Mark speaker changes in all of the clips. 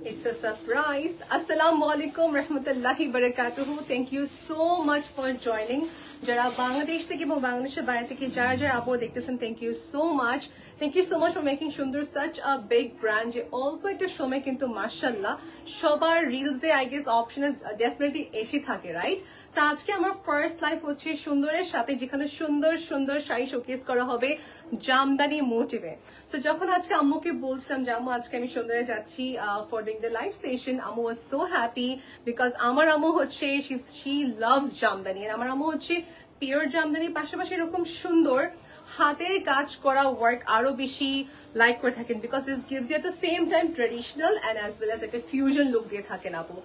Speaker 1: It's a surprise. Assalamu alaikum rahmatullahi barakatuhu. Thank you so much for joining. যারা বাংলাদেশ থেকে এবং বাংলাদেশের বাইরে থেকে যারা যারা আপু দেখতেছেন, thank you so much for making সুন্দর সাচ আ বিগ ব্র্যান্ড। যে অল্প একটা সময় কিন্তু মাশাআল্লাহ সবার রিলসে আই গেস অপশনে ডেফিনেটলি এসে থাকে, রাইট? সো আজকে আমার ফার্স্ট লাইভ হচ্ছে সুন্দরের সাথে, যেখানে সুন্দর সুন্দর শাড়ি শোকেস করা হবে জামদানি মোটিভে। সো যখন আজকে আম্মুকে বলছিলাম যে আম্মু আজকে আমি সুন্দরে যাচ্ছি for doing the live session, আম্মু ওয়াজ সো হ্যাপি বিকজ আমার আম্মু হচ্ছে শি লাভস জামদানি। আর আমার আম্মু হচ্ছে পিওর জামদানি, পাশাপাশি এরকম সুন্দর হাতের কাজ করা ওয়ার্ক আরো বেশি লাইক করে থাকেন because this gives you at the same time traditional and as well as একটা ফিউশন লুক দিয়ে থাকেন আপু।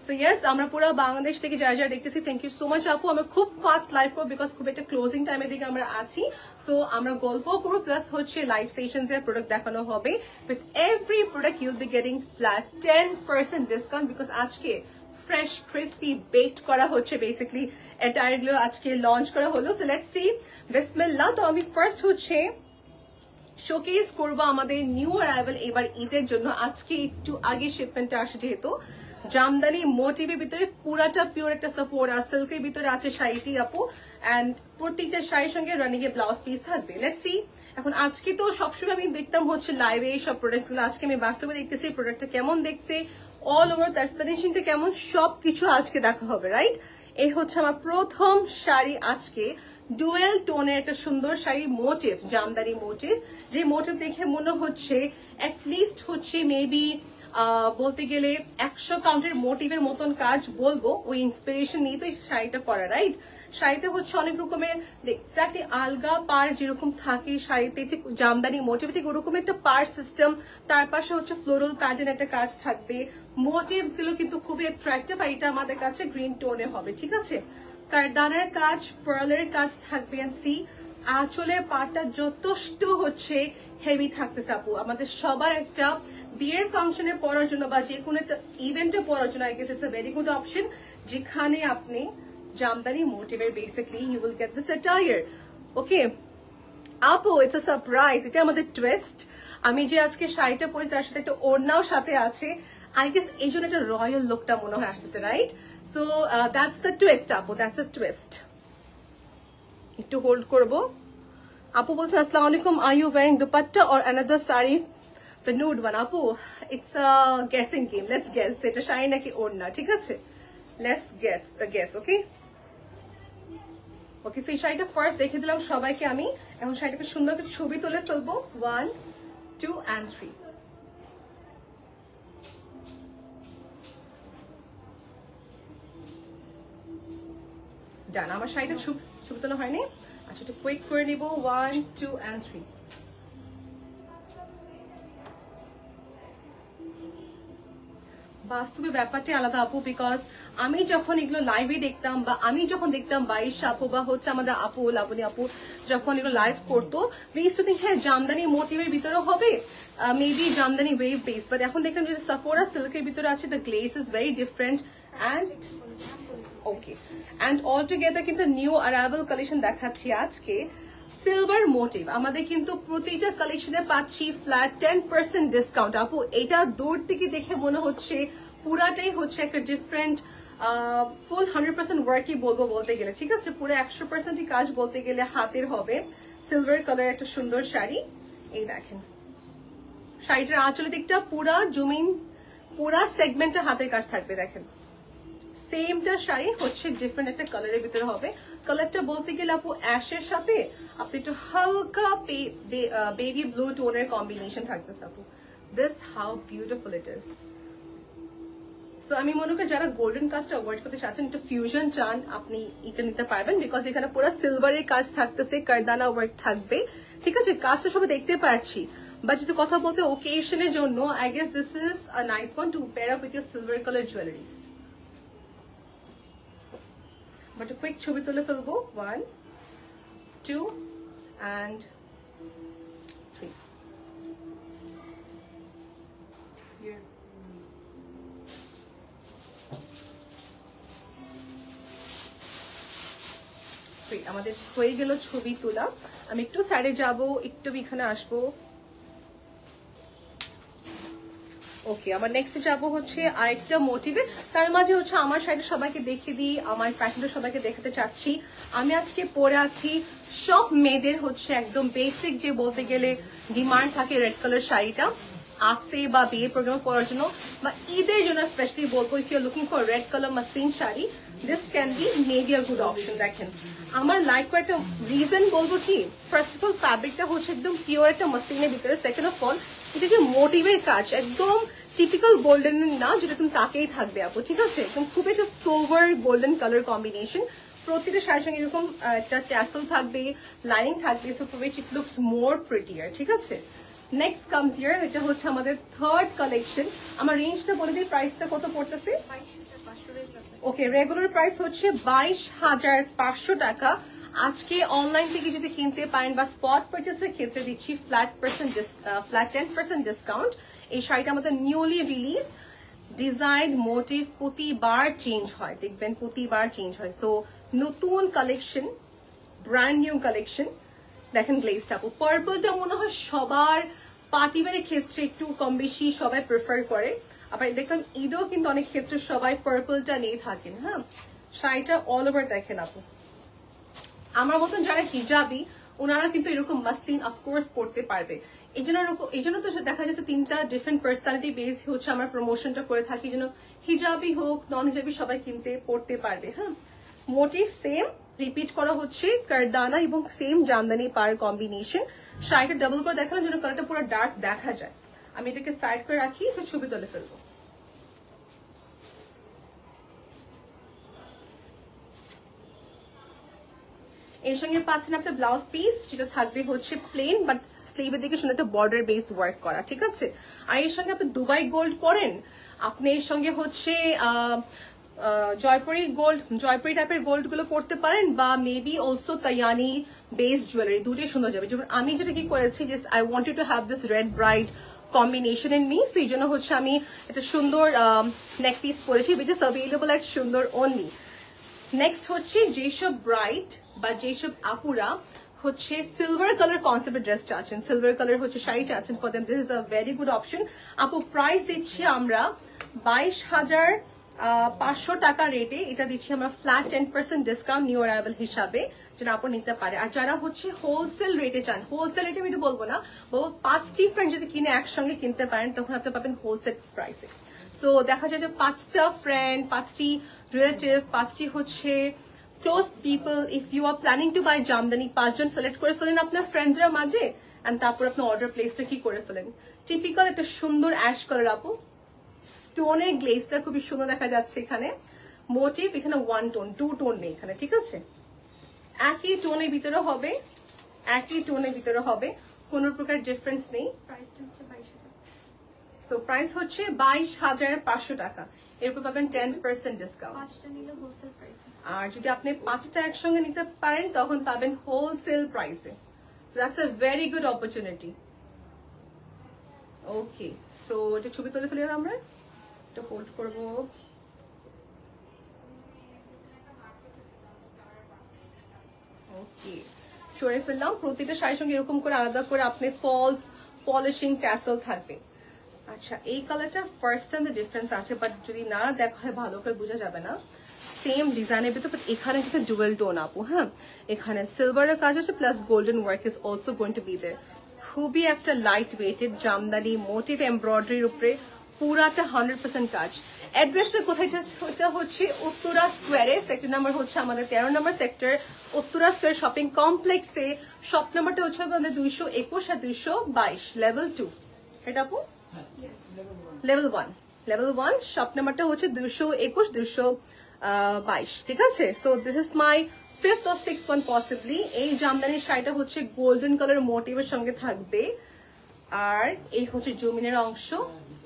Speaker 1: সো ইয়েস, আমরা পুরো বাংলাদেশ থেকে যারা যারা দেখতেছি থ্যাংক ইউ সো মাচ আপু। আমরা খুব ফাস্ট লাইভ করবো বিকজ খুব একটা ক্লোজিং টাইমের দিকে আমরা আছি। সো আমরা গল্পও করবো প্লাস হচ্ছে লাইভ সেশনস এর প্রোডাক্ট দেখানো হবে। With every product you'll be getting flat 10% discount because আজকে ফ্রেশ ক্রিস্পি বেকড করা হচ্ছে, বেসিক্যালি এন্টায়ার গুলো আজকে লঞ্চ করা হলো। সো লেটস সি, বিসমিল্লাহ। তো আমি ফার্স্ট হচ্ছে শোকেস করবো আমাদের নিউ অ্যারাইভাল এবার ঈদের জন্য। আজকে একটু আগে শিপমেন্টটা আসে, যেহেতু জামদানি মোটিভের ভিতরে পুরাটা পিওর একটা সাপোর্ট আর সিল্কের ভিতরে আছে শাড়িটি আপু, অ্যান্ড প্রত্যেকটা শাড়ির সঙ্গে রানিং এ ব্লাউজ পিস থাকবে। Let's see. এখন আজকে তো সবসময় আমি দেখতাম হচ্ছে লাইভে এইসব প্রোডাক্ট গুলো, আজকে আমি বাস্তবে দেখতেছি প্রোডাক্টটা কেমন দেখতে, অল ওভার তার ফিনিশিংটা কেমন, সবকিছু আজকে দেখা হবে, রাইট? এই হচ্ছে আমার প্রথম শাড়ি আজকে, ডুয়েল টোনের একটা সুন্দর শাড়ি মোটিভ, জামদানি মোটিভ। যে মোটিভ দেখে মনে হচ্ছে অ্যাটলিস্ট হচ্ছে মেবি বলতে গেলে 100 কাউন্টের মোটিভের মতন কাজ বলবো, ওই ইন্সপিরেশন নিয়ে তো এই শাড়িটা করা, রাইট? শাড়িতে হচ্ছে অনেক রকমের এক্স্যাক্টলি আলগা পার যেরকম থাকে শাড়িতে, ঠিক জামদানি মোটিভ ঠিক ওরকম একটা পার সিস্টেম, তার পাশে হচ্ছে ফ্লোরাল প্যাটার্ন একটা কাজ থাকবে। মোটিভস গুলো কিন্তু খুবই অ্যাট্রাক্টিভ, আর এটা আমাদের কাছে গ্রিন টোনে হবে, ঠিক আছে? কারদানার কাজ, পার্লের কাজ থাকবে। এন্ড সি, আঁচলের পাটটা যথেষ্ট হচ্ছে হেভি থাকতেছে আপু। আমাদের সবার একটা বিয়ের ফাংশনে পরার জন্য বা যে কোনো একটা ইভেন্টে পরার জন্য I guess it's a very good option, যেখানে আপনি জামদানি মোটিভের basically you will get this attire. Okay আপু, ইটস আ সারপ্রাইজ, এটা আমাদের টুইস্ট। আমি যে আজকে শাড়িটা পরি তার সাথে একটা ওড়নাও সাথে আছে, আই গেস এই জন্য একটা রয়্যাল লুকটা মনে হয় আসতেছে, right? So that's the twist আপু, দ্যাটস দ্য টুইস্ট। একটু হোল্ড করবো। আপু বলছেন আসসালামু আলাইকুম, are you wearing dupatta or another sari, the nude one? আপু it's a guessing game, let's guess এটা শাড়ি নাকি ওড়না, ঠিক আছে? Let's guess the guess. Okay okay, সেই শাড়িটা ফার্স্ট দেখে দিলাম সবাইকে আমি। এখন শাড়িটাকে সুন্দর করে ছবি তুলে ফেলবো, 1 2 and 3। ডান, আমার শাড়িটা ছবি তোলা হয়নি। আচ্ছা, একটু কুইক করে নিব, 1 2 and 3। বাস্তবে ব্যাপারটা আলাদা আপু, বিকজ আমি যখন এগুলো লাইভে দেখতাম বা আমি যখন দেখতাম বাইশা আপু বা হচ্ছে আমাদের আপু লাবণী আপু যখন এগুলো লাইভ করতো, বেস টু থিঙ্ক হ্যাঁ জামদানি মোটিভের ভিতরে হবে, maybe Jamdani wave base, but এখন দেখলাম যে সাফোরা সিল্কের ভিতরে আছে, the গ্লেস is very different and okay and all together কিন্তু নিউ অ্যারাইভাল কালেকশন দেখাচ্ছি আজকে। সিলভার মোটিভ আমাদের কিন্তু প্রতিটা কালেকশনে পাচ্ছি ফ্ল্যাট 10% ডিসকাউন্ট আপু। এটা দূর থেকে দেখে মনে হচ্ছে পুরাটাই হচ্ছে একটা ডিফারেন্ট ফুল 100% ওয়ার্কই বলবো বলতে গেলে, ঠিক আছে? পুরো 100%ই কাজ বলতে গেলে হাতের হবে। সিলভার কালার একটা সুন্দর শাড়ি, এই দেখেন শাড়িটার আঁচলের দিকটা পুরা জুমিন, পুরা সেগমেন্টটা হাতের কাজ থাকবে। দেখেন সেমটা শাড়ি হচ্ছে ডিফারেন্ট একটা কালারের ভিতরে হবে। কালারটা বলতে গেলে আপু অ্যাশের সাথে আপনি একটু হালকা বেবি ব্লু টোনের কম্বিনেশন থাকতেছে আপু। This how beautiful it is. So আমি মনে করি যারা গোল্ডেন কাজটা অ্যাভয়েড করতে চাচ্ছেন, একটু ফিউশন চান, আপনি এটা নিতে পারবেন বিকজ এখানে পুরো সিলভারের কাজ থাকতেছে, কারদানা ওয়ার্ক থাকবে, ঠিক আছে? কাজটা সবাই দেখতে পারছি, বাট যদি কথা বলতে ওকেশনের জন্য I guess this is a nice one to pair up with your silver colour jewelleries. But quick ছবি তুলে ফেলবো, 1 2 and 3। আমাদের হয়ে গেল ছবি তোলা। আমি একটু সাইডে যাব, একটু এখানে আসবো। ওকে, আমার নেক্সট যাবো হচ্ছে আরেকটা মোটিভে। তার মাঝে হচ্ছে আমার সাইডে সবাইকে দেখিয়ে দিই, আমার প্যাটার্নটা সবাইকে দেখাতে চাচ্ছি। আমি আজকে পরে আছি সব মেয়েদের হচ্ছে একদম বেসিক যে বলতে গেলে ডিমান্ড থাকে রেড কালার শাড়িটা আঁকতে বা বিয়ে প্রোগ্রামে পরার জন্য বা ঈদের জন্য স্পেশালি বলবো, if you are looking for red colour muslin sari, this can be maybe a good option. দেখেন আমার লাইক একটা রিজন বলবো কি, ফার্স্ট অফ অল ফ্যাব্রিকটা হচ্ছে একদম পিওর একটা মাসলিনের ভিতরে, সেকেন্ড অফ অল এটা যে মোটিভের কাজ একদম টিপিক্যাল গোল্ডেন না, যেটা তুমি তাকেই থাকবে আপু, ঠিক আছে? একদম খুব একটা সোভার গোল্ডেন কালার কম্বিনেশন। প্রতিটা শাড়ির সঙ্গে এরকম একটা ট্যাসেল থাকবে, লাইনিং থাকবে, so for which it looks মোর প্রিটিয়ার, ঠিক আছে? নেক্সট কামস হিয়ার, এটা হচ্ছে আমাদের থার্ড কালেকশন। আমার রেঞ্জটা বলে দিই, প্রাইসটা কত পড়তেছে? ওকে, রেগুলার প্রাইস হচ্ছে 22,500 টাকা। আজকে অনলাইন থেকে যদি কিনতে পারেন বা স্পট পারচেসের ক্ষেত্রে দিচ্ছি ফ্ল্যাট 10% ডিসকাউন্ট। এই শাড়িটা আমাদের নিউলি রিলিজ, ডিজাইন মোটিভ প্রতিবার চেঞ্জ হয়, দেখবেন প্রতিবার চেঞ্জ হয়। সো নতুন কালেকশন, ব্র্যান্ড নিউ কালেকশন। দেখেন গ্লেজটা, পার্পলটা মনে হয় সবার পার্টি ওয়্যারের ক্ষেত্রে একটু কম বেশি সবাই প্রেফার করে। আবার দেখলাম ঈদও কিন্তু অনেক ক্ষেত্রে সবাই পার্পলটা নিয়ে থাকেন। হ্যাঁ, শাড়িটা অল ওভার দেখেন আপু, আমার মতন যারা হিজাবি ওনারা কিন্তু এরকম মাসলিন অফকোর্স পড়তে পারবে। এই জন্য তো দেখা যাচ্ছে 3টা ডিফারেন্ট পার্সোনালিটি বেস হচ্ছে আমার প্রমোশনটা করে থাকি, যেন হিজাবি হোক নন হিজাবি সবাই কিনতে পড়তে পারবে। হ্যাঁ, মোটিভ সেম রিপিট করা হচ্ছে, কারদানা এবং সেম জামদানি পার কম্বিনেশন। শাড়িটা ডাবল করে দেখালাম যেন কালারটা পুরো ডার্ক দেখা যায়। আমি এটাকে সাইড করে রাখি, তো ছবি তুলে ফেলবো। এর সঙ্গে পাচ্ছেন আপনার ব্লাউজ পিস, যেটা থাকবে হচ্ছে প্লেন বাট স্লিভের দিকে সুন্দর একটা বর্ডার বেস ওয়ার্ক করা, ঠিক আছে? আর এর সঙ্গে আপনি দুবাই গোল্ড করেন, আপনি এর সঙ্গে হচ্ছে জয়পুরি টাইপের গোল্ড গুলো পড়তে পারেন, বা maybe also Kayani base jewellery, দুটোই সুন্দর যাবে। যেমন আমি যেটা কি করেছি, just I wanted to have this red bright combination in me, so এই জন্য হচ্ছে আমি একটা সুন্দর নেক পিস পরেছি, উইচ ইজ অ্যাভেলেবল এট সুন্দর অনলি। নেক্সট হচ্ছে যেসব ব্রাইট বা যেসব আপুরা হচ্ছে সিলভার কালার কনসেপ্টের ড্রেসটা আছেন, সিলভার কালার হচ্ছে শাড়িটা আছেন, for them this is a very good option. আপু প্রাইস দিচ্ছি আমরা 22,500 টাকা রেটে, এটা দিচ্ছি আমরা ফ্ল্যাট 10% ডিসকাউন্ট নিউ অ্যারাইভাল হিসাবে, যেটা আপু নিতে পারে। আর যারা হচ্ছে হোলসেল রেটে চান, হোলসেল রেটে আমি এটা বলবো না, বলবো 5টি ফ্রেন্ড যদি কিনে একসঙ্গে কিনতে পারেন তখন আপনি পাবেন হোলসেল প্রাইসে। সো দেখা যায় যে 5টা ফ্রেন্ড, 5টি রিলেটিভ, 5টি হচ্ছে close people, if you are planning to buy Jamdani, 5জন সিলেক্ট করে ফেলেন আপনার ফ্রেন্ডসরা মাঝে, এন্ড তারপর আপনার অর্ডার প্লেসটা কি করে ফেলেন। টিপিক্যাল একটা সুন্দর অ্যাশ কালার আপু, স্টোনের গ্লেজটা খুবই সুন্দর দেখা যাচ্ছে এখানে। মোটিভ এখানে 1 টোন, 2 টোন নেই এখানে, ঠিক আছে? একই টোনের ভিতরে হবে, একই টোনের ভিতরে হবে, কোনো প্রকার ডিফারেন্স নেই। সো প্রাইস হচ্ছে 22,500 টাকা, এরপর পাবেন 10% ডিসকাউন্ট। আর যদি আপনি 5টা একসঙ্গে নিতে পারেন তখন পাবেন হোলসেল প্রাইসে। That's a very good opportunity. Okay, so এটা ছবি তুলে ফেলি, আমরা এটা হোল্ড করবো। ওকে, সরে ফেললাম। প্রতিটা শাড়ির সঙ্গে এরকম করে আলাদা করে আপনি ফলস পলিশিং ট্যাসেল থাকবে। আচ্ছা, এই কালারটা ফার্স্ট টাইম ডিফারেন্স আছে, বাট যদি না দেখা হয় ভালো করে বোঝা যাবে না। সেম ডিজাইনের ভিতর, বাট এখানে কিন্তু ডুয়েল টোন আপু। হ্যাঁ, এখানে সিলভারের কাজ হচ্ছে, plus golden work is also going to be there. খুবই একটা লাইট ওয়েটেড জামদানি মোটিভ এমব্রয়ডারির উপরে পুরাটা 100% কাজ। অ্যাড্রেসটা কোথায়? এটা হচ্ছে উত্তরা স্কোয়ারে, সেক্টর নাম্বার হচ্ছে আমাদের 13 নম্বর সেক্টর, উত্তরা স্কোয়ার শপিং কমপ্লেক্সে। শপ নাম্বারটা হচ্ছে আমাদের 221 আর 222, লেভেল 2। এটা আপু লেভেল 1 শপ নাম্বারটা হচ্ছে 221 222, ঠিক আছে? So this is my 5th or 6th one possibly. এই জামদানির শাড়িটা হচ্ছে গোল্ডেন কালার মোটিভের সঙ্গে থাকবে, আর এই হচ্ছে জমিনের অংশ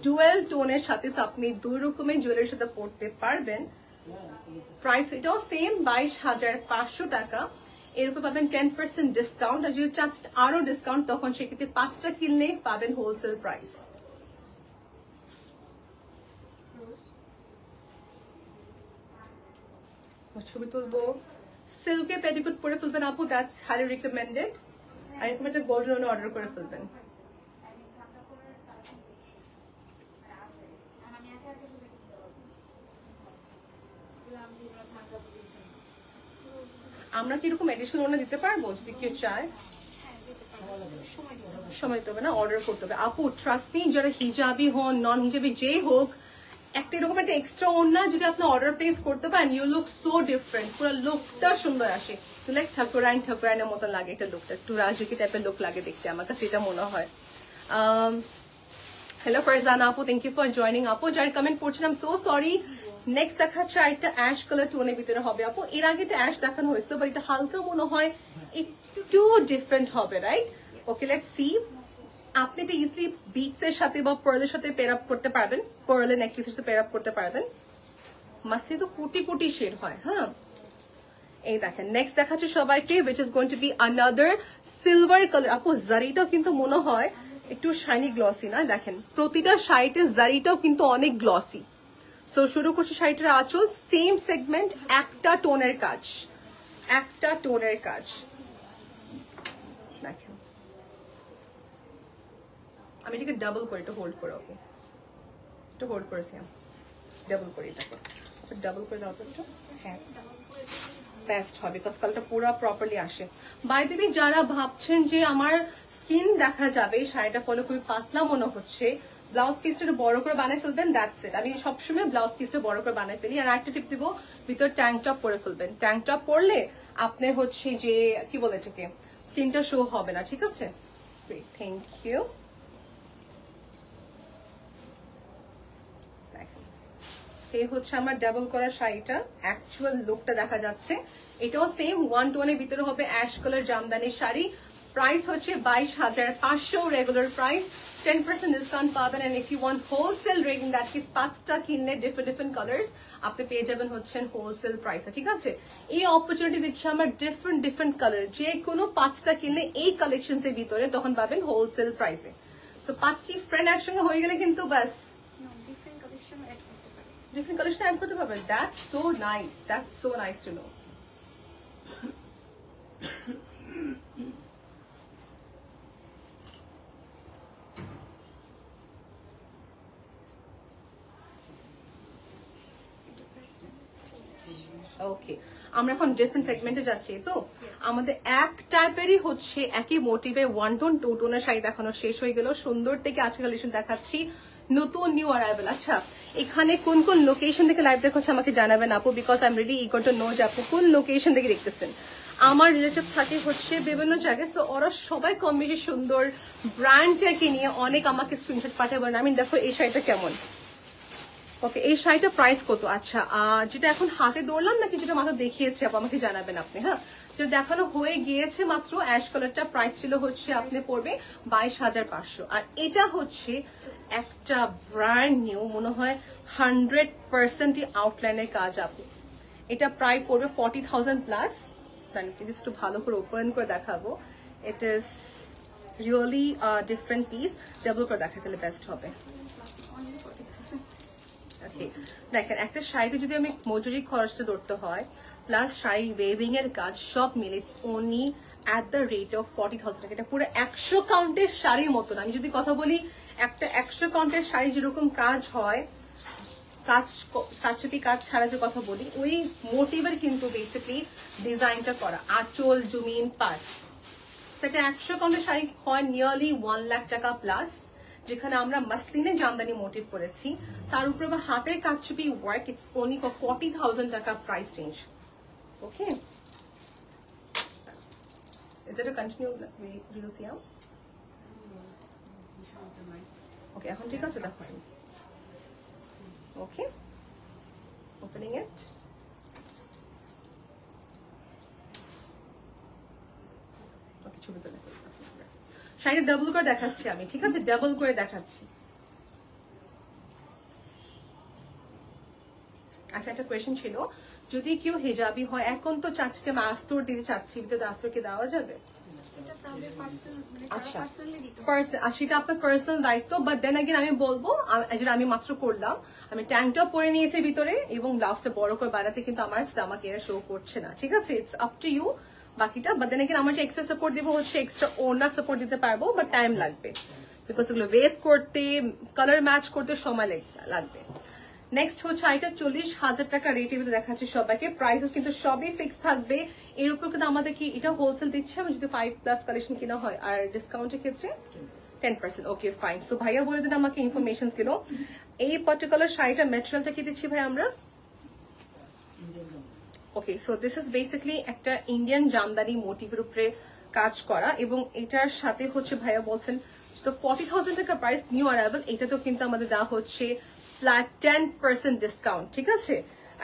Speaker 1: ডুয়েল টোনের সাথে, আপনি 2 রকমের জুয়েলারির সাথে পড়তে পারবেন। প্রাইস এটাও সেম 22,500 টাকা, এর উপর পাবেন 10% ডিসকাউন্ট। আর যদি চান আরো ডিসকাউন্ট তখন সেক্ষেত্রে 5টা কিনলে পাবেন হোলসেল প্রাইস। ছবি তুলবো। সিল্কে পেটিকোট পরে ফেলবেন আপু, দ্যাটস হাইলি রিকমেন্ডেড। আর এরকম একটা গোল্ডেন অর্ডার করে ফেলবেন। আমরা কি এরকম এডিশনাল ওনা দিতে পারবো যদি কেউ চায়? সময় দিতে হবে না, অর্ডার করতে হবে আপু। ট্রাস্ট মি, যারা হিজাবি হন নন হিজাবি যেই হোক, একটা এরকম একটা এক্সট্রা ওনা যদি আপনি অর্ডার প্লেস করতে পারেন, ইউ লুক সো ডিফারেন্ট, পুরো লুকটা সুন্দর আসে। লাইক ঠাকুরাইনের মতো লাগে এটা, লুকটা একটু রাজকী টাইপের লুক লাগে দেখতে, আমার কাছে এটা মনে হয়। হ্যালো ফারজানা আপু, থ্যাংক ইউ ফর জয়নিং আপু। যার কমেন্ট পড়ছিলাম, সো সরি। নেক্সট দেখাচ্ছে আরেকটা অ্যাশ কালার টোনের ভিতরে হবে আপু। এর আগে এটা অ্যাশ দেখানো হয়েছে, বাট এটা হালকা মনে হয় একটু ডিফারেন্ট হবে, রাইট? Okay, let's see. আপনি এটা ইজিলি বিটস এর সাথে বা পার্লের সাথে পেয়ার আপ করতে পারবেন, পার্লের নেকলেসের সাথে পেয়ার আপ করতে পারবেন। মাস্তি তো কোটি কোটি শেড হয়। হ্যাঁ, এই দেখেন নেক্সট দেখাচ্ছে সবাইকে, which is going to be another silver color। আপু জারিটাও কিন্তু মনে হয় একটু শাইনি গ্লসি না? দেখেন প্রতিটা শাড়িতে জারিটাও কিন্তু অনেক গ্লসি। সো শুরু করছি শাড়িটার আঁচল, সেম সেগমেন্ট, একটা টোনের কাজ, একটা টোনের কাজ। দেখেন আমি এটাকে ডাবল করে, একটু হোল্ড করে আপু, একটু হোল্ড করেছি আমি, ডাবল করে এটাকে, ডাবল করে দাও তো একটু। হ্যাঁ, বেস্ট হবে, বিকজ কালারটা পুরো প্রপারলি আসে। বাই দ্য ওয়ে, যারা ভাবছেন যে আমার স্কিন দেখা যাবে, শাড়িটা পরে খুবই পাতলা মনে হচ্ছে, ব্লাউজ পিসটা একটু বড় করে বানিয়ে ফেলবেন, দ্যাটস ইট। আমি সবসময় ব্লাউজ পিসটা বড় করে বানিয়ে ফেলি। আর একটা টিপ দিব, ভিতর ট্যাঙ্ক টপ পরে ফেলবেন। ট্যাঙ্ক টপ পরলে আপনার হচ্ছে যে কি বলে এটাকে, স্কিনটা শো হবে না, ঠিক আছে? Thank you. সে হচ্ছে আমার ডাবল করা শাড়িটা, অ্যাকচুয়াল লুকটা দেখা যাচ্ছে। এটাও সেম 1 এর ভিতরে হবে, ash colour jamdani sari. Price হচ্ছে 22,500 রেগুলার প্রাইস, 10% ডিসকাউন্ট পাবেন। And if you want wholesale rate, in that case 5টা কিনলে ডিফারেন্ট কালার্স আপনি পেয়ে যাবেন হচ্ছেন হোলসেল প্রাইসে, ঠিক আছে? এই অপরচুনিটি দিচ্ছে আমার ডিফারেন্ট কালার, যে কোনো 5টা কিনলে এই কালেকশনস এর ভিতরে তখন পাবেন হোলসেল প্রাইসে। সো 5টি ফ্রেন্ড একসঙ্গে হয়ে গেলে কিন্তু বাস different colors add করতে পারবেন। That's so nice. That's so nice to know. ওকে, আমরা এখন ডিফারেন্ট সেগমেন্টে যাচ্ছি। তো আমাদের এক টাইপেরই হচ্ছে একই মোটিভে 1 টোন 2 টোনের শাড়ি দেখানো শেষ হয়ে গেল। সুন্দর থেকে আজকে কালেকশন দেখাচ্ছি, নতুন নিউ অ্যারাইভেল। আচ্ছা, এখানে কোন কোন লোকেশন থেকে লাইভ দেখাচ্ছে আমাকে জানাবেন আপু, because I am really eager to know যে আপু কোন লোকেশন থেকে দেখতেছেন। আমার রিলেটিভ থাকে হচ্ছে বিভিন্ন জায়গায়, সো ওরা সবাই কম বেশি সুন্দর ব্র্যান্ডটাকে নিয়ে অনেক আমাকে স্ক্রিনশট পাঠাবেন। আমি দেখো এই শাড়িটা কেমন। ওকে, এই শাড়িটা প্রাইস কত? আচ্ছা, যেটা এখন হাতে ধরলাম নাকি যেটা মাথা দেখিয়েছে আপু, আমাকে জানাবেন আপনি। হ্যাঁ, যেটা দেখানো হয়ে গিয়েছে মাত্র, অ্যাশ কালারটা প্রাইস ছিল হচ্ছে আপনি পড়বে 22,500। আর এটা হচ্ছে একটা ব্র্যান্ড নিউ, মনে হয় 100% আউটলাইনের কাজ আপু। এটা প্রায় পড়বে 40,000 প্লাস। প্লিজ একটু ভালো করে ওপেন করে দেখাবো। It is really different piece. Double করে দেখাতে বেস্ট হবে। দেখেন একটা শাড়িতে যদি আমি মজুরি খরচটা ধরতে হয়, প্লাস শাড়ির ওয়েভিং এর কাজ সব মিলে, it's only at the rate of 40,000 টাকা। এটা পুরো 100 কাউন্টের শাড়ির মতো না। আমি যদি কথা বলি, একটা 100 কাউন্টের শাড়ি যেরকম কাজ হয়, কাচুপি কাজ ছাড়া যে কথা বলি, ওই মোটিভের কিন্তু বেসিকলি ডিজাইনটা করা, আঁচল জুমিন পার। সেটা 100 কাউন্টের শাড়ি হয় নিয়ারলি 1 লাখ টাকা প্লাস, যেখানে আমরা মাসলিনের জামদানি মোটিভ করেছি, তার উপরে হাতের কাচুপি ওয়ার্ক, ইটস ওনলি ফর 40,000 টাকা price range. Okay, is it a continue we'll see how? Okay, এখন ঠিক আছে, দেখো। ওকে, ওপেনিং ইট। ওকে, ছবি তুলে ফেলবো। শাড়িটা ডাবল করে দেখাচ্ছি আমি, ঠিক আছে? ডাবল করে দেখাচ্ছি। আচ্ছা, একটা কোয়েশ্চেন ছিল, যদি কেউ হিজাবি হয়, এখন তো চাচ্ছি যে আমি আস্তর দিতে চাচ্ছি, ভিতরে আস্তর কি দেওয়া যাবে? আচ্ছা সেটা আপনার পার্সোনাল দায়িত্ব, বাট দেন আগেন আমি বলবো যেটা আমি মাত্র করলাম, আমি ট্যাঙ্কটা পরে নিয়েছি ভিতরে এবং ব্লাউজটা বড় করে বানাতে কিন্তু আমার স্টামাক এরা শো করছে না, ঠিক আছে? ইটস আপ টু ইউ বাকিটা। বাট দেন আগেন আমার যে এক্সট্রা সাপোর্ট দিব হচ্ছে এক্সট্রা ওনার সাপোর্ট দিতে পারবো, বাট টাইম লাগবে বিকজ এগুলো ওয়েভ করতে, কালার ম্যাচ করতে সময় লাগবে। নেক্সট হচ্ছে এটা 40,000 টাকা রেট এগুলো দেখাচ্ছে সবাইকে। প্রাইসেস কিন্তু সবই ফিক্স থাকবে। এর উপর কিন্তু আমাদের কি এটা হোলসেল দিচ্ছে, আমি যদি 5+ কালেকশন কিনা হয়, আর ডিসকাউন্টের ক্ষেত্রে 10%। Okay fine. সো ভাইয়া বলে দিন আমাকে ইনফরমেশন গুলো। এই পার্টিকুলার শাড়িটা ম্যাটেরিয়ালটা কি দিচ্ছি ভাই আমরা? ওকে, সো দিস ইজ বেসিক্যালি একটা ইন্ডিয়ান জামদানি মোটিভের উপরে কাজ করা, এবং এটার সাথে হচ্ছে ভাইয়া বলছেন তো 40,000 টাকা প্রাইস নিউ অ্যারাইভাল, এটা তো কিন্তু আমাদের দেওয়া হচ্ছে ফ্ল্যাট 10% ডিসকাউন্ট, ঠিক আছে?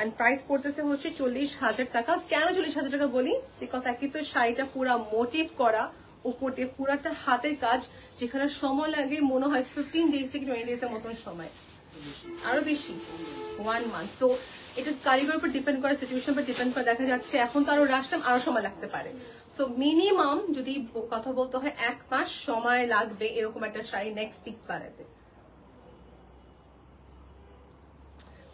Speaker 1: এন্ড প্রাইস পড়তেছে হচ্ছে 40,000 টাকা। কেন 40,000 টাকা বলি? বিকজ একই তো শাড়িটা পুরা মোটিভ করা, উপরে পুরাটা হাতের কাজ, যেখানে সময় লাগে মনে হয় 15 days থেকে 20 days এর মতন সময়, আরো বেশি 1 month। সো এটা কারিগরের উপর ডিপেন্ড করে, সিচুয়েশন উপর ডিপেন্ড করে। দেখা যাচ্ছে এখন তো আরো রাশ টাইম, আরো সময় লাগতে পারে। সো মিনিমাম যদি কথা বলতে হয় 1 মাস সময় লাগবে এরকম একটা শাড়ি নেক্সট পিক্স বানাতে।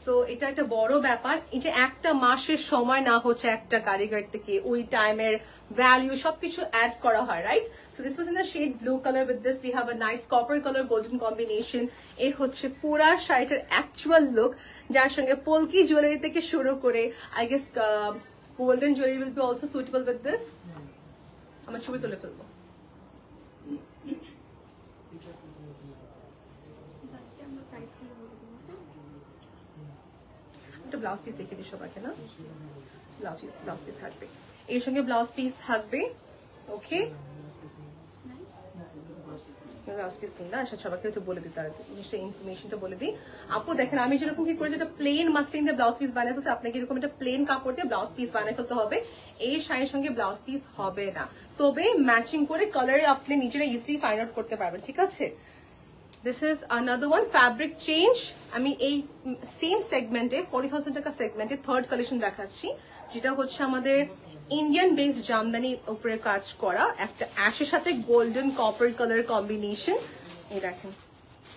Speaker 1: সো এটা একটা বড় ব্যাপার, এই যে একটা মাসের সময় না হচ্ছে একটা কারিগর থেকে, ওই টাইমের ভ্যালু সবকিছু অ্যাড করা হয়, right? So this was in the shade blue colour, with this we have a nice copper colour golden combination. এই হচ্ছে পুরা শাড়িটার অ্যাকচুয়াল লুক, যার সঙ্গে পলকি জুয়েলারি থেকে শুরু করে I guess golden jewellery will be also suitable with this. আমার ছবি তুলে ফেলবো। একটা ব্লাউজ পিস দেখে দিই সবাইকে, না ব্লাউজ পিস থাকবে এর সঙ্গে, ব্লাউজ পিস থাকবে। ওকে, ব্লাউজ পিস দিন না, আচ্ছা সবাইকে একটু বলে দিতে আর জিনিসটা ইনফরমেশনটা বলে দিই। আপু দেখেন আমি যেরকম কি করে, যেটা প্লেন মাসলিন দিয়ে ব্লাউজ পিস বানিয়ে ফেলছে, আপনাকে এরকম একটা প্লেন কাপড় দিয়ে ব্লাউজ পিস বানিয়ে ফেলতে হবে। এই শাড়ির সঙ্গে ব্লাউজ পিস হবে না, তবে ম্যাচিং করে কালার আপনি নিজেরা ইজিলি ফাইন্ড আউট করতে পারবেন, ঠিক আছে? This is another one, fabric change. আমি এই সেম সেগমেন্টে 40,000 টাকা সেগমেন্টে থার্ড কালেকশন দেখাচ্ছি, যেটা হচ্ছে আমাদের ইন্ডিয়ান বেসড জামদানি উপরে কাজ করা, একটা অ্যাশের সাথে গোল্ডেন কপার কালার কম্বিনেশন। এই দেখেন,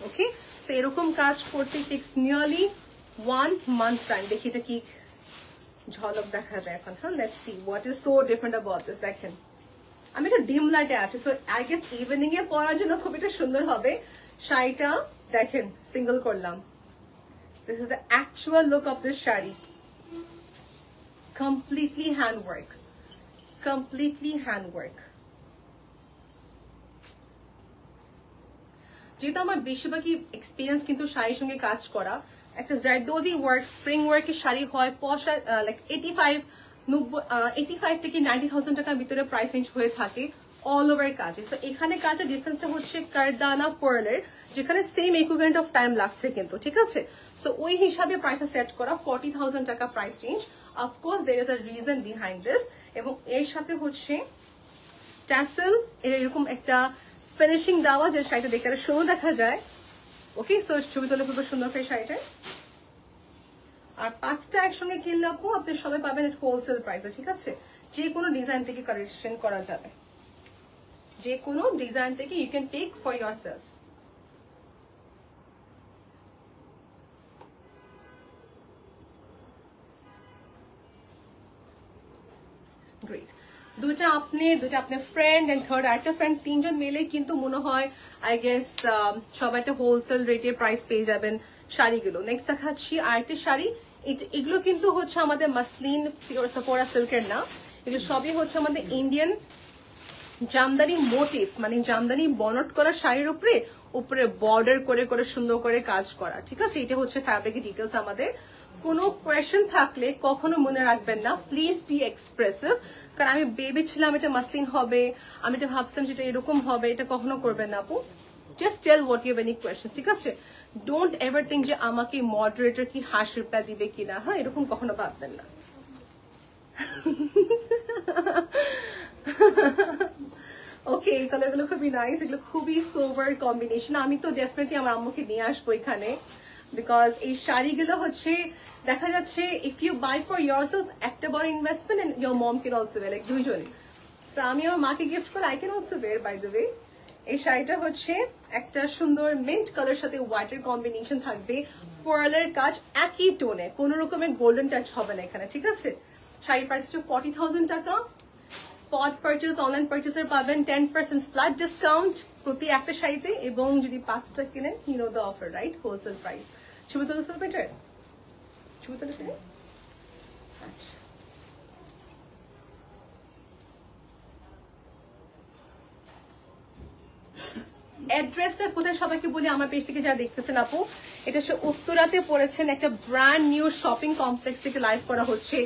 Speaker 1: ওকে? সো এরকম কাজ করতে টেক্স নিয়ারলি 1 month টাইম। দেখি এটা কি ঝলক দেখা যায় এখন। হ্যাঁ, let's see what is so different about this. দেখেন আমি একটা ডিম লাইটে আছি, সো আই গেস ইভিনিং এ পরার জন্য খুব একটা সুন্দর হবে। শাড়িটা দেখেন, সিঙ্গেল করলাম। This is the actual look of this sari, completely handwork, completely handwork. যেহেতু আমার বেশিরভাগই এক্সপিরিয়েন্স কিন্তু শাড়ির সঙ্গে কাজ করা, একটা জারদোজি ওয়ার্ক, স্প্রিং ওয়ার্কের শাড়ি হয় পশা লাইক 85 থেকে 90,000 টাকার ভিতরে প্রাইস রেঞ্জ হয়ে থাকে অল ওভার কাজে। সো এখানে কাজের ডিফারেন্সটা হচ্ছে কারদানা পার্লের, যেখানে সেম ইকুইভ্যালেন্ট অফ টাইম লাগছে কিন্তু, ঠিক আছে? সো ওই হিসাবে প্রাইসটা সেট করা 40,000 টাকা price range. Of course there is a reason behind this, এবং এর সাথে হচ্ছে ট্যাসেল, এরকম একটা ফিনিশিং দেওয়া, যে শাড়িটা দেখতে একটা সুন্দর দেখা যায়। ওকে, সো ছবি তুলে খুব সুন্দর করে শাড়িটা। আর 5টা একসঙ্গে কিনলে আপনি সবাই পাবেন হোলসেল প্রাইসে, ঠিক আছে? যে কোনো ডিজাইন থেকে কালেকশন করা যাবে, যে কোনো ডিজাইন থেকে you can take for your self. Great. দুইটা আপনার ফ্রেন্ড এন্ড থার্ড আরেকটা ফ্রেন্ড, 3জন মিলে কিন্তু মনে হয় আই গেস সবাই একটা হোলসেল রেটে প্রাইস পেয়ে যাবেন শাড়িগুলো। নেক্সট দেখাচ্ছি আরেকটা শাড়ি। এগুলো কিন্তু হচ্ছে আমাদের মাসলিন সাফোরা সিল্কের না, এগুলো সবই হচ্ছে আমাদের ইন্ডিয়ান জামদানি মোটিভ, মানে জামদানি বনট করা শাড়ির উপরে বর্ডার করে করে সুন্দর করে কাজ করা, ঠিক আছে? এটা হচ্ছে ফ্যাব্রিকের ডিটেলস। আমাদের কোনো কোয়েশ্চেন থাকলে কখনো মনে রাখবেন না, প্লিজ বি এক্সপ্রেসিভ। কারণ আমি ভেবেছিলাম এটা মাসলিন হবে, আমি এটা ভাবছিলাম যেটা এরকম হবে, এটা কখনো করবেন না আপু। Just tell what you have any questions, ঠিক আছে? ডোন্ট এভার থিঙ্ক যে আমাকে মডারেটর কি হাস রিপ্লাই দিবে কিনা, হ্যাঁ, এরকম কখনো ভাববেন না। ওকে, এই কালারগুলো খুবই নাইস, এগুলো খুবই সোভার কম্বিনেশন। আমি তো ডেফিনেটলি আমার আম্মুকে নিয়ে আসবো এখানে, বিকজ এই শাড়িগুলো হচ্ছে দেখা যাচ্ছে if you buy for yourself একটা বড় investment, and your mom can also wear, like দুইজনই। সো আমি আমার মাকে গিফট করলে I can also wear by the way. এই শাড়িটা হচ্ছে একটা সুন্দর মিন্ট কালার সাথে হোয়াইটের কম্বিনেশন থাকবে, পার্লের কাজ একই টোনে, কোনো রকমের গোল্ডেন টাচ হবে না এখানে, ঠিক আছে। শাড়ির প্রাইস হচ্ছে 40,000 টাকা। স্পট পারচেজ, অনলাইন পারচেজের পাবেন 10% ফ্ল্যাট ডিসকাউন্ট প্রতি একটা শাড়িতে, এবং যদি 5টা কিনেন you know the offer, right, wholesale price. ছবি তুলে ফেলবে বেটার, ছবি তুলে ফেলে। আচ্ছা, অ্যাড্রেসটা কোথায় সবাইকে বলি, আমার পেজ থেকে যারা দেখতেছেন আপু, এটা হচ্ছে উত্তরাতে পড়েছেন, একটা ব্র্যান্ড নিউ শপিং কমপ্লেক্স থেকে লাইভ করা হচ্ছে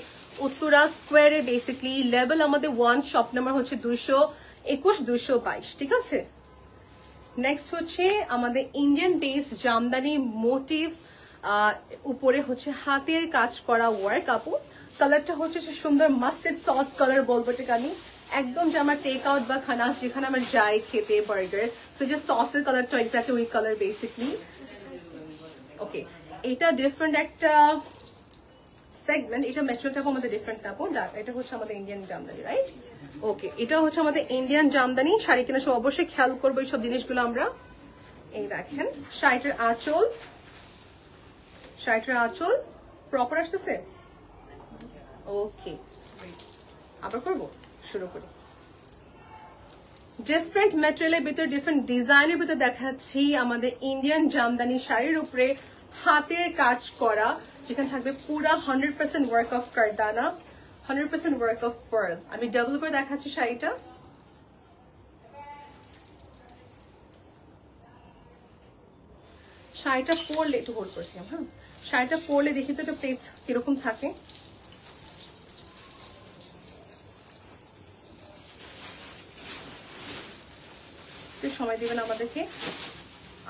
Speaker 1: উত্তরা স্কোয়ারে, বেসিক্যালি লেভেল আমাদের 1, শপ নাম্বার হচ্ছে 221 222, ঠিক আছে। নেক্সট হচ্ছে আমাদের ইন্ডিয়ান বেস জামদানি মোটিভ, উপরে হচ্ছে হাতের কাজ করা ওয়ার্ক আপু। কালারটা হচ্ছে সুন্দর মাস্টার্ড সস কালার বলবো ঠিক আমি, একদম যে আমার টেক আউট বা খানাস যেখানে আমার যাই খেতে বার্গার, সো যে সসের কালারটা এক্স্যাক্টলি ওই কালার বেসিকলি। ওকে, এটা ডিফারেন্ট একটা সেগমেন্ট, এটা ম্যাটেরিয়ালটা আমাদের ডিফারেন্ট না আপু, এটা হচ্ছে আমাদের ইন্ডিয়ান জামদানি, রাইট। ওকে, এটা হচ্ছে আমাদের ইন্ডিয়ান জামদানি। শাড়ি কেনার সব অবশ্যই খেয়াল করবো এইসব জিনিসগুলো আমরা। এই দেখেন শাড়িটার আঁচল, শাড়িটার আঁচল প্রপার আসতেছে। ওকে, আবার করবো, শুরু করি। ডিফারেন্ট ম্যাটেরিয়ালের ভিতরে, ডিফারেন্ট ডিজাইনের ভিতরে দেখাচ্ছি আমাদের ইন্ডিয়ান জামদানি শাড়ির উপরে হাতের কাজ করা, যেখানে থাকবে পুরা 100% ওয়ার্ক অফ কারদানা, 100% ওয়ার্ক অফ পার্ল। আমি ডাবল করে দেখাচ্ছি শাড়িটা। শাড়িটা পরলে একটু হোল্ড করছি, হ্যাঁ, শাড়িটা পরলে দেখি তো একটা প্লেটস কিরকম থাকে। সময় দিবেন আমাদেরকে।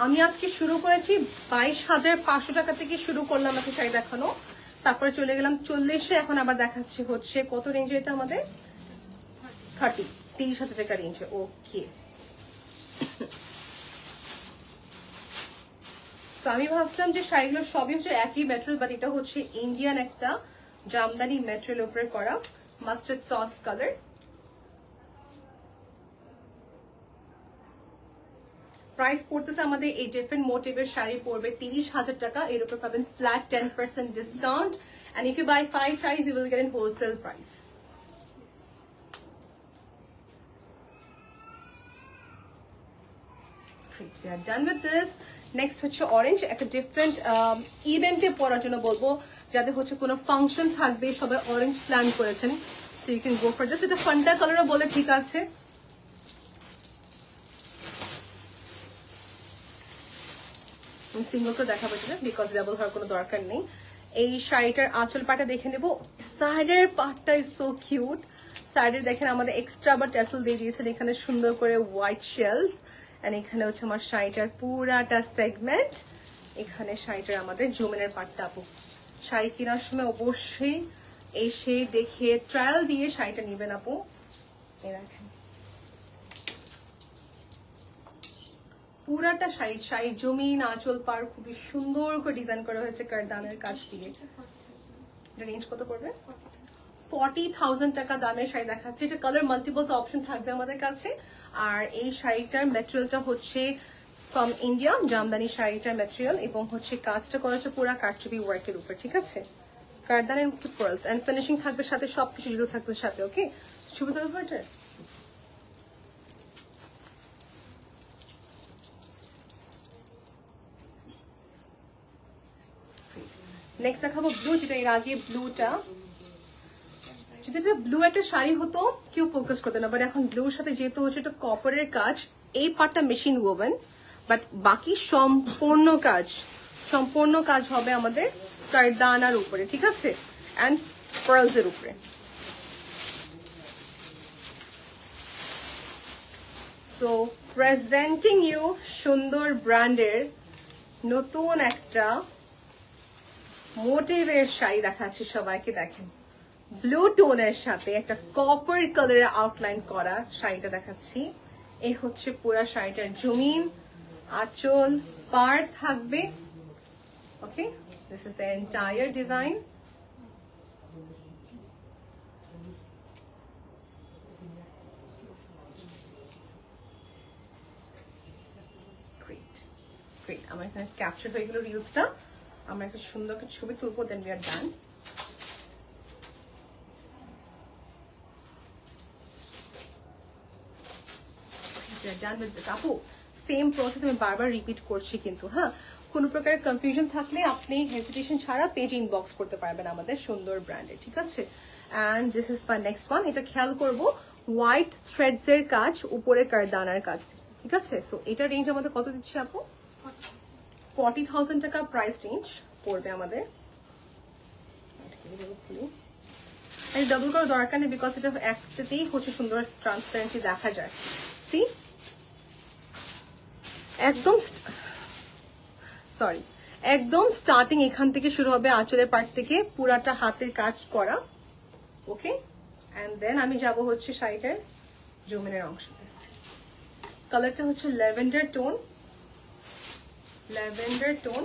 Speaker 1: আমি আজকে শুরু করেছি 22,500 টাকা থেকে শুরু করলাম আমাকে শাড়ি দেখানো, তারপরে চলে গেলাম 40-এ, এখন আবার দেখাচ্ছি হচ্ছে কত রেঞ্জে, এটা আমাদের 30,000 টাকা রেঞ্জে। ওকে, তো আমি ভাবছিলাম যে শাড়িগুলো সবই হচ্ছে একই ম্যাটেরিয়াল, বাট এটা হচ্ছে ইন্ডিয়ান একটা জামদানি ম্যাটেরিয়াল উপরে করা, মাস্টার্ড সস কালার। প্রাইস পড়তেছে আমাদের এই ডিফারেন্ট মোটিভের শাড়ি পড়বে 30,000 টাকা, এর উপর পাবেন flat 10% discount, and if you buy 5 saris you will get in wholesale price. Great, we are done with this. Next হচ্ছে অরেঞ্জ, একটা ডিফারেন্ট ইভেন্টে পরার জন্য বলবো, যাদের হচ্ছে কোনো ফাংশন থাকবে, সবাই অরেঞ্জ প্ল্যান করেছেন, so you can go for this. এটা ফান্টা কালারও বলে, ঠিক আছে। সিঙ্গল করে দেখাবো এটা, বিকজ ডাবল হওয়ার কোনো দরকার নেই। এই শাড়িটার আঁচল পাটটা দেখে নেবো, সাইডের পাটটা ইজ সো কিউট। সাইডের দেখেন আমাদের এক্সট্রা আবার ট্যাসেল দিয়ে দিয়েছেন এখানে সুন্দর করে হোয়াইট শেলস, এন্ড এখানে হচ্ছে আমার শাড়িটার পুরাটা সেগমেন্ট। এখানে শাড়িটার আমাদের জুমেনের পাটটা আপু, শাড়ি কেনার সময় অবশ্যই এসে দেখে ট্রায়াল দিয়ে শাড়িটা নিবেন আপু। এই দেখেন পুরাটা শাড়ি জমিন আঁচল পার খুবই সুন্দর করে ডিজাইন করা হয়েছে কারদানের কাজ দিয়ে। রেঞ্জ কত পড়বে? 40,000 টাকা দামের শাড়ি দেখাচ্ছে। এটা কালার মাল্টিপলস অপশন থাকবে আমাদের কাছে। আর এই শাড়িটার ম্যাটেরিয়ালটা হচ্ছে ফ্রম ইন্ডিয়া, জামদানি শাড়িটার ম্যাটেরিয়াল, এবং হচ্ছে কাজটা করা হচ্ছে পুরা কারচুপি ওয়ার্কের উপর, ঠিক আছে। কারদানের পার্লস এন্ড ফিনিশিং থাকবে সাথে, সবকিছু ডিটেইলস থাকবে সাথে। ওকে, ছবি তুলবো এটা। নেক্সট দেখাবো ব্লু, যেটা এর আগে ব্লুটা, যদি এটা ব্লু একটা শাড়ি হতো কেউ ফোকাস করতো না, বাট এখন ব্লুর সাথে যেহেতু হচ্ছে এটা কপারের কাজ, এই পার্টটা মেশিন ওভেন, বাট বাকি সম্পূর্ণ কাজ হবে আমাদের কারদানার উপরে, ঠিক আছে, অ্যান্ড পার্লস এর উপরে। সো প্রেজেন্টিং ইউ সুন্দর ব্র্যান্ডের নতুন একটা মোটিভের শাড়ি দেখাচ্ছি সবাইকে। দেখেন ব্লু টোনের সাথে একটা কপার কালারের আউটলাইন করা শাড়িটা দেখাচ্ছি। এই হচ্ছে পুরো শাড়িটার জমিন, আঁচল, পাড় থাকবে। Okay, this is the entire design. এখানে ক্যাপচার হয়ে গেল রিলসটা। আমরা একটা সুন্দর একটা ছবি তুলবো, দেন উই আর ডান। আপু সেম প্রসেস আমি বারবার রিপিট করছি কিন্তু, হ্যাঁ, কোনো প্রকার কনফিউশন থাকলে আপনি হেজিটেশন ছাড়া পেজ ইনবক্স করতে পারবেন আমাদের সুন্দর ব্র্যান্ডে, ঠিক আছে। And this is my next one. এটা খেয়াল করবো হোয়াইট থ্রেডস এর কাজ, উপরে কারদানার কাজ, ঠিক আছে। সো এটা রেঞ্জ আমাদের কত দিচ্ছি আপু? 40,000 টাকা প্রাইস রেঞ্জ পড়বে আমাদের। ডাবল করার দরকার নেই, বিকজ এটা একটাতেই হচ্ছে সুন্দর ট্রান্সপারেন্সি দেখা যায়। সি একদম একদম স্টার্টিং এখান থেকে শুরু হবে, আঁচলের পার্ট থেকে পুরাটা হাতের কাজ করা। ওকে, এন্ড দেন আমি যাব হচ্ছে শাড়িটার জমিনের অংশতে। কালারটা হচ্ছে lavender tone, lavender tone.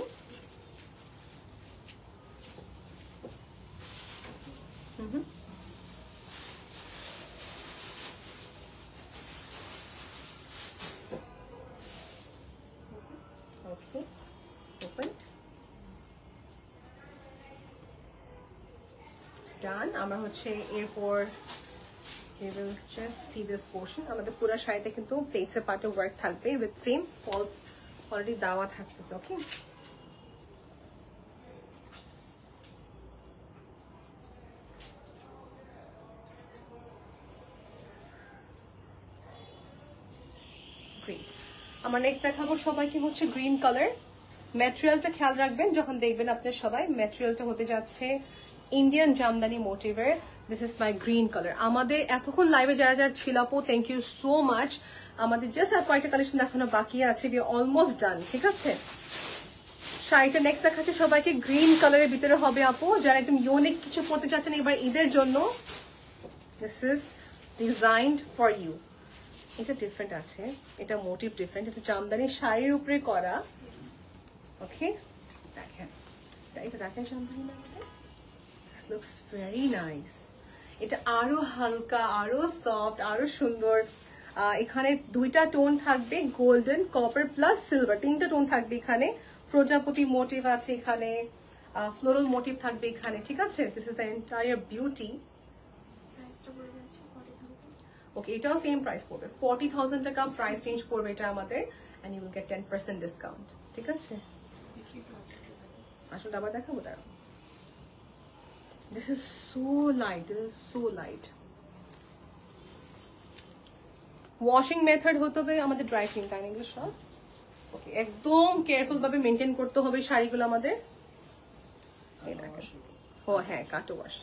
Speaker 1: Okay, opened. Done. আমরা হচ্ছে এরপর we will just see this portion. আমাদের পুরো শাড়িতে কিন্তু প্লেটস এর পার্টে ওয়ার্ক থাকবে with same falls already দেওয়া থাকতেছে। ওকে, গ্রেট। আমার নেক্সট দেখাবো সবাইকে হচ্ছে গ্রিন কালার। ম্যাটেরিয়ালটা খেয়াল রাখবেন যখন দেখবেন আপনার সবাই, ম্যাটেরিয়ালটা হতে যাচ্ছে ইন্ডিয়ান জামদানি মোটিভের। This is my green colour. আমাদের এতক্ষণ লাইভে যারা যারা ছিল আপু, থ্যাংক ইউ সো মাচ। আমাদের জাস্ট আর কয়েকটা কালেকশন দেখানো বাকি আছে, বি অলমোস্ট ডান, ঠিক আছে। শাড়িটা নেক্সট দেখাচ্ছে সবাইকে গ্রিন কালারের ভিতরে হবে আপু, যারা একদম ইউনিক কিছু পড়তে চাচ্ছেন এবার ঈদের জন্য। This is designed for you. এটা ডিফারেন্ট আছে, এটা মোটিভ ডিফারেন্ট, এটা জামদানি শাড়ির উপরে করা। ওকে, দেখেন এটা দেখেন জামদানি না, দিস লুকস ভেরি নাইস। এটা আরো হালকা, আরো সফট, আরো সুন্দর। এখানে দুইটা টোন থাকবে, গোল্ডেন, কপার প্লাস সিলভার, তিনটা টোন থাকবে এখানে। প্রজাপতি মোটিভ আছে এখানে, ফ্লোরাল মোটিভ থাকবে এখানে, ঠিক আছে। This is the entire beauty. Okay, এটাও সেম প্রাইস পড়বে, 40,000 টাকা প্রাইস রেঞ্জ পড়বে এটা আমাদের, and you will get 10% discount, ঠিক আছে। আসলে আবার দেখাবো তারা। This is so light, this is so light. Washing method হতে হবে আমাদের ড্রাই ক্লিন, তাই না এগুলো সব? ওকে, একদম কেয়ারফুল ভাবে মেনটেন করতে হবে শাড়িগুলো আমাদের। এই দেখেন, ও হ্যাঁ, কাটো ওয়াশ।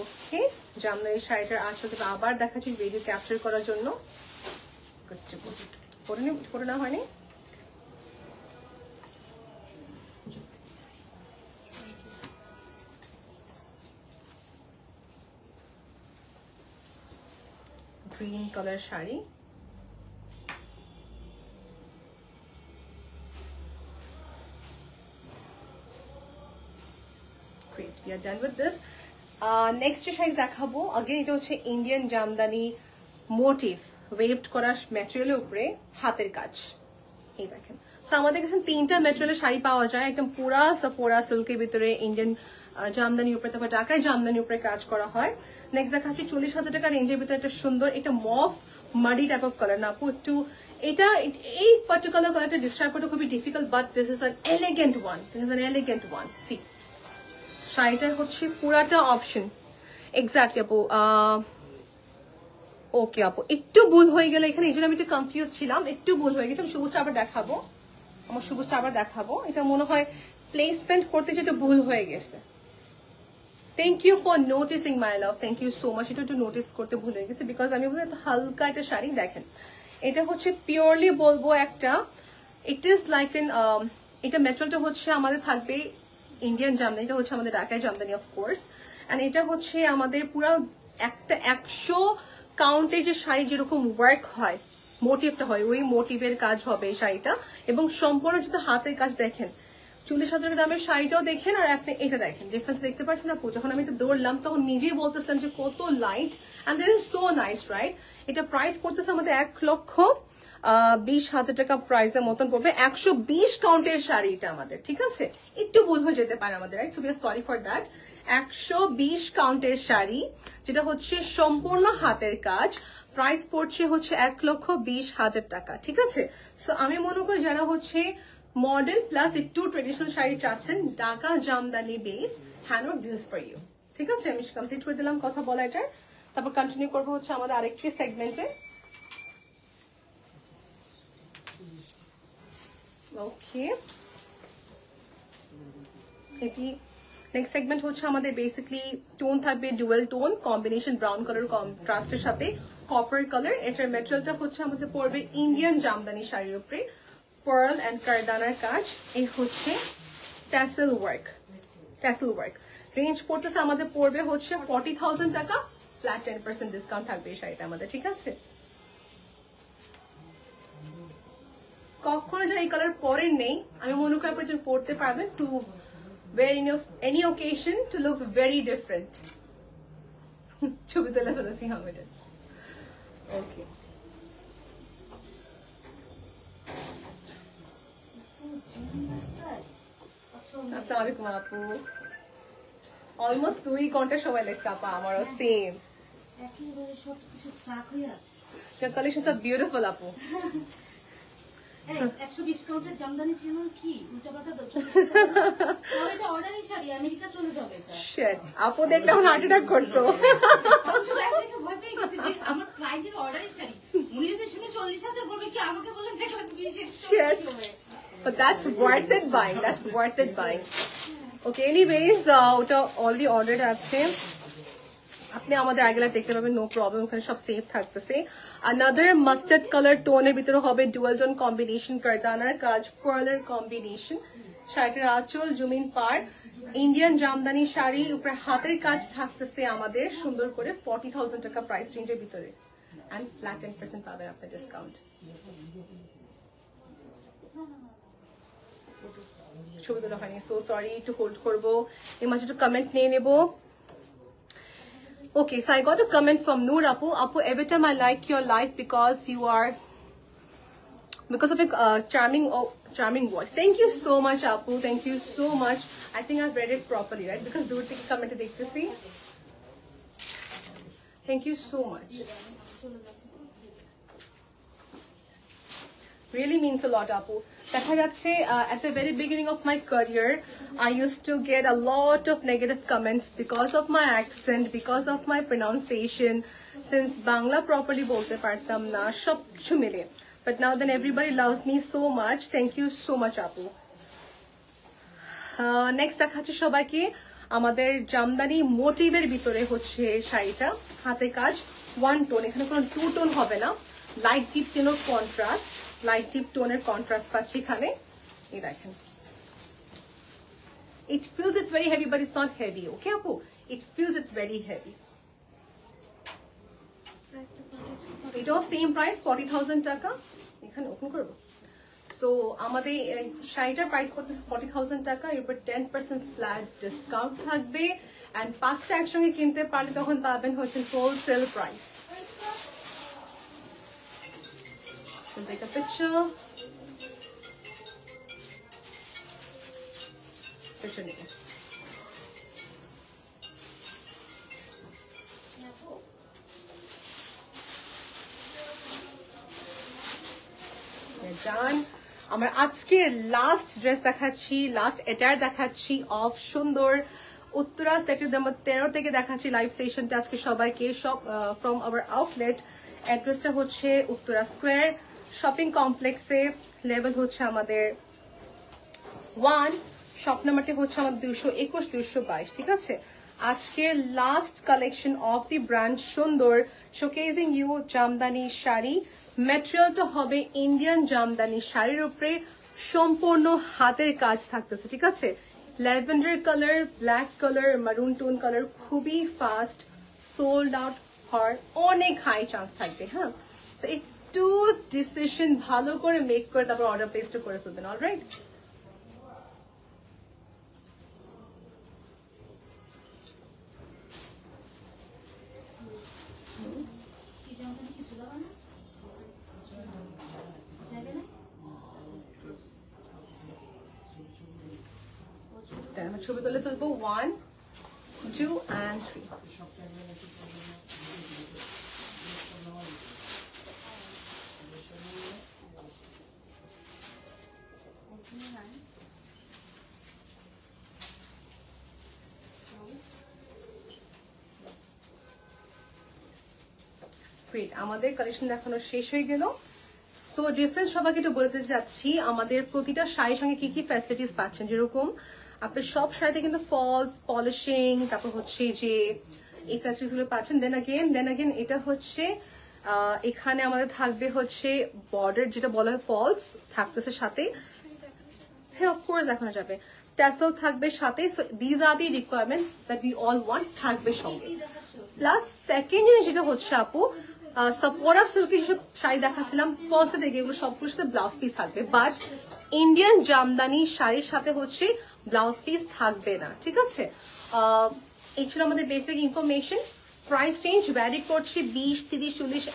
Speaker 1: ওকে, জামদানি শাড়িটার আঁচল থেকে আবার দেখাচ্ছি ভিডিও ক্যাপচার করার জন্য। পরে না হয়নি। Green colour sari, great, we are done with this. Next যে শাড়ি দেখাবো, আগেন এটা হচ্ছে ইন্ডিয়ান জামদানি মোটিভ, ওয়েভড করা ম্যাটেরিয়ালের উপরে হাতের কাজ। এই দেখেন, সো আমাদের কাছে তিনটা ম্যাটেরিয়ালের শাড়ি পাওয়া যায়, একদম পুরা সাফোরা সিল্কের ভিতরে ইন্ডিয়ান জামদানির উপরে, তারপর ঢাকায় জামদানির উপরে কাজ করা হয়। নেক্সট দেখাচ্ছি 40,000 টাকা রেঞ্জের ভিতরে একটা সুন্দর, এটা মফ মাডি টাইপ অফ কালার না আপু, একটু এটা এই পার্টিকুলার কালারটা ডিসক্রাইব করতে খুবই difficult, but this is an elegant one, this is an elegant one. See শাড়িটার হচ্ছে পুরাটা অপশন এক্স্যাক্টলি আপু। ওকে আপু, একটু ভুল হয়ে গেল এখানে, এই জন্য আমি একটু কনফিউজ ছিলাম, একটু ভুল হয়ে গেছে। আমি সবুজটা আবার দেখাবো, আমার সবুজটা আবার দেখাবো। এটা মনে হয় প্লেসমেন্ট করতে যেটা ভুল হয়ে গেছে। Thank you for noticing my love, thank you so much. এটা একটু নোটিস করতে ভুল হয়ে গেছে, বিকজ আমি বলি এত হালকা একটা শাড়ি। দেখেন, এটা হচ্ছে পিওরলি বলবো একটা, ইট ইজ লাইক এন, এটা ম্যাটেরিয়ালটা হচ্ছে আমাদের থাকবে ইন্ডিয়ান জামদানি, এটা হচ্ছে আমাদের ঢাকায় জামদানি অফকোর্স। অ্যান্ড এটা হচ্ছে আমাদের পুরো একটা 100 কাউন্টে যে শাড়ি যেরকম ওয়ার্ক হয়, মোটিভটা হয়, ওই মোটিভের কাজ হবে এই শাড়িটা। এবং সম্পূর্ণ যদি হাতের কাজ দেখেন, 40,000 দামের শাড়িটাও দেখেন, আর আপনি এটা দেখেন, ডিফারেন্স দেখতে পাচ্ছেন আপু। যখন আমি এটা দৌড়লাম তখন নিজেই বলতেছিলাম যে কত light, and this is so nice, right. এটা প্রাইস পড়তেছে আমাদের 1,00,000 20,000 টাকা প্রাইসের মতন পড়বে 120 কাউন্টের শাড়ি এটা আমাদের ঠিক আছে একটু ভুল হয়ে যেতে পারে আমাদের right so we are sorry for that 120 কাউন্টের শাড়ি যেটা হচ্ছে সম্পূর্ণ হাতের কাজ প্রাইস পড়ছে হচ্ছে 1,20,000 টাকা ঠিক আছে সো আমি মনে করি যারা হচ্ছে মডার্ন প্লাস একটু ট্রেডিশনাল শাড়ি চাচ্ছেন Dhaka jamdani base handwork this for you ঠিক আছে আমি কমপ্লিট করে দিলাম কথা বলা এটার তারপর কন্টিনিউ করবো হচ্ছে আমাদের আরেকটি সেগমেন্টে ওকে এটি নেক্সট সেগমেন্ট হচ্ছে আমাদের বেসিক্যালি টোন থাকবে dual tone combination brown colour কন্ট্রাস্টের সাথে কপার কালার এটার ম্যাটেরিয়ালটা হচ্ছে আমাদের পড়বে ইন্ডিয়ান জামদানি শাড়ির উপরে পার্ল এন্ড কারদানার কাজ এই হচ্ছে ট্যাসেল ওয়ার্ক রেঞ্জ পড়তেছে আমাদের পড়বে হচ্ছে 40,000 টাকা ফ্ল্যাট 10% ডিসকাউন্ট থাকবে এই শাড়িটা আমাদের ঠিক আছে কখনো যারা এই কালার পরেন নেই আমি মনে করি আপনি পড়তে পারবেন two wear in any occasion to look very different ছবি তুলে ফেলেছি আমাদের ওকে আসসালামু আলাইকুম আপু অলমোস্ট 2 ঘন্টা সময় লেগেছে আপা আমারও সেম
Speaker 2: একেবারে সবকিছু স্টাক হয়ে আছে
Speaker 1: your collections are beautiful আপু
Speaker 2: 120 কাউন্টের জামদানি ছিল কি উল্টাপাল্টা এটা অর্ডারই শাড়ি আমেরিকা চলে যাবে এটা
Speaker 1: শিট আপু দেখলে এখন হার্ট অ্যাটাক করতো
Speaker 2: আমি ভয় পেয়ে গেছি যে আমার ক্লায়েন্টের অর্ডারই শাড়ি উনি যদি শুনে 40,000 বলবে কি আমাকে বলেন 1,20,000
Speaker 1: but that's worth it buying okay anyways ওটা অলরেডি অর্ডার আছে আপনি আমাদের আগেলা দেখতে পাবেন নো প্রবলেম ওখানে সব সেফ থাকতেছে another mustard color টোনের ভিতরে হবে ডুয়াল টোন কম্বিনেশন কারদানার কাজ পার্লের কম্বিনেশন শাড়িটার আঁচল জুমিন পার ইন্ডিয়ান জামদানি শাড়ি উপরে হাতের কাজ থাকতেছে আমাদের সুন্দর করে 40,000 টাকা প্রাইস রেঞ্জের ভিতরে and flat 10% পাবেন আপনার ডিসকাউন্ট ছবি তোলা হয়নি সো সরি একটু হোল্ড করবো এই মাঝে একটু কমেন্ট নিয়ে নেবো Okay, so I got a comment from Noor Apu. Apu, every time I like your live because of your charming voice. Thank you so much, Apu. Thank you so much. I think I've read it properly, right? Because do take a comment to see. Thank you so much. Really means a lot, Apu. দেখা যাচ্ছে at the very beginning of my career I used to get a lot of negative comments because of my accent, because of my pronunciation, since Bangla properly bolte partam na সব কিছু মিলে but now then everybody loves me so much. Thank you so much, Apu. Next দেখাচ্ছি সবাইকে আমাদের জামদানি মোটিভের ভিতরে হচ্ছে শাড়িটা হাতে কাজ 1 টোন এখানে কোনো 2 টোন হবে না লাইট ডিপ টোনের কন্ট্রাস্ট লাইট ডিপ টোনের কন্ট্রাস্ট পাচ্ছি এখানে এই দেখেন it feels it's very heavy but it's not heavy okay apu it feels it's very heavy এটাও সেম প্রাইস 40,000 টাকা এখানে ওপেন করব সো আমাদের শাড়িটার প্রাইস পড়ছে 40,000 টাকা এর উপর 10% ফ্ল্যাট ডিসকাউন্ট থাকবে এন্ড পাঁচটা একসঙ্গে কিনতে পারলে তখন পাবেন হচ্ছে wholesale price We'll take a picture. Picture name. We're done. আমার আজকে লাস্ট ড্রেস দেখাচ্ছি লাস্ট এটার দেখাচ্ছি অফ সুন্দর উত্তরা সেক্টর নাম্বার 13 থেকে দেখাচ্ছি লাইভ সেশনটা আজকে সবাইকে সব ফ্রম আওয়ার আউটলেট অ্যাড্রেসটা হচ্ছে উত্তরা স্কোয়ার শপিং কমপ্লেক্সে লেভেল হচ্ছে আমাদের 1 শপ নাম্বারটি হচ্ছে আমাদের 221-222 ঠিক আছে আজকে last collection of the brand সুন্দর শোকেজিং ইউ জামদানি শাড়ি ম্যাটেরিয়ালটা হবে ইন্ডিয়ান জামদানি শাড়ির উপরে সম্পূর্ণ হাতের কাজ থাকতেছে ঠিক আছে ল্যাভেন্ডার কালার ব্ল্যাক কালার মারুন টোন কালার খুবই ফাস্ট সোল্ড আউট হওয়ার অনেক হাই চান্স থাকবে হ্যাঁ একটু ডিসিশন ভালো করে মেক করে তারপর অর্ডার প্লেসটা করে ফেলবেন অলরাইট দেন আমরা ছবি তুলে ফেলবো 1 2 and 3 গ্রেট আমাদের কালেকশন দেখানো শেষ হয়ে গেল সো ডিফারেন্স সবাইকে একটু বলতে যাচ্ছি আমাদের প্রতিটা শাড়ির সঙ্গে কি কি ফ্যাসিলিটিস পাচ্ছেন যেরকম আপনার সব শাড়িতে কিন্তু ফলস পলিশিং তারপর হচ্ছে যে এই ফ্যাসিলিটিস গুলো পাচ্ছেন দেন अगेन এটা হচ্ছে এখানে আমাদের থাকবে হচ্ছে বর্ডার যেটা বলা হয় ফলস থাকতেছে সাথে হ্যাঁ অফকোর্স দেখানো যাবে ট্যাসেল থাকবে সাথে so these are the requirements that we all want থাকবে সঙ্গে প্লাস সেকেন্ড জিনিস যেটা হচ্ছে আপু সাপোরা সিল্কের যেসব শাড়ি দেখাচ্ছিলাম ফলসে দেখে এগুলো সবগুলোর সাথে ব্লাউজ পিস থাকবে বাট ইন্ডিয়ান জামদানি শাড়ির সাথে হচ্ছে ব্লাউজ পিস থাকবে না ঠিক আছে এই ছিল আমাদের basic information price range vary করছে 20, 30, 40,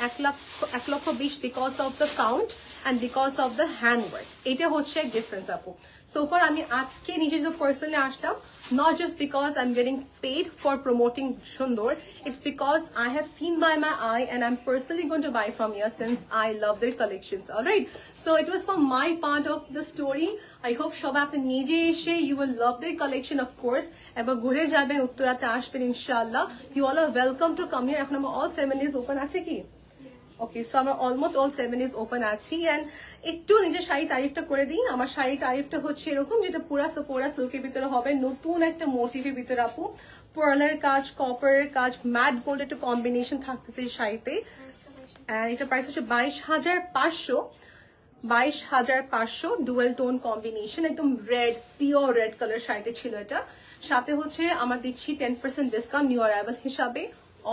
Speaker 1: 1 লক্ষ 20 because of the count and because of the handwork এটা হচ্ছে ডিফারেন্স আপু সো ফার আমি আজকে নিজে যে personally Aslam not just because I'm getting paid for promoting Shundor, it's because I have seen by my eye and I'm personally going to buy from here since I love their collections. Alright, so it was from my part of the story. I hope shobai apni nije eshe you will love their collection of course. Ebar ঘুরে যাবেন উত্তরাতে আসবেন ইনশাআল্লাহ. You all are welcome to come here. এখন আমরা all 7 days open আছে কি? Okay, so আমরা almost all 7 days open আছি and একটু নিজের শাড়ি তারিফটা করে দিই আমার শাড়ি তারিফটা হচ্ছে এরকম যেটা পুরা সাপোরা সিল্কের ভিতরে হবে নতুন একটা মোটিভের ভিতরে আপু পার্লার কাজ কপারের কাজ ম্যাট গোল্ড একটা কম্বিনেশন থাকতেছে এই শাড়িতে and এটা প্রাইস হচ্ছে 22,500 ডুয়াল টোন কম্বিনেশন একদম রেড পিওর রেড কালার শাড়িতে ছিল এটা সাথে হচ্ছে আমরা দিচ্ছি 10% ডিসকাউন্ট নিউ অ্যারাইভাল হিসাবে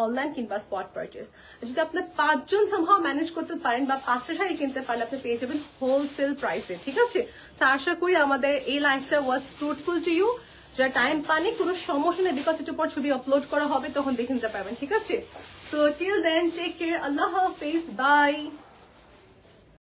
Speaker 1: অনলাইন কিংবা স্পট পারচেজ যদি আপনি 5 জন সামহাও ম্যানেজ করতে পারেন বা 5টা শাড়ি কিনতে পারলে আপনি পেয়ে যাবেন হোলসেল প্রাইসে ঠিক আছে সো আশা করি আমাদের এই লাইফটা ওয়াজ ফ্রুটফুল টু ইউ যারা টাইম পানি কোনো সমস্যা নেই বিকজ এটার পর ছবি আপলোড করা হবে তখন দেখে নিতে পারবেন ঠিক আছে so till then take care আল্লাহ হাফেজ বাই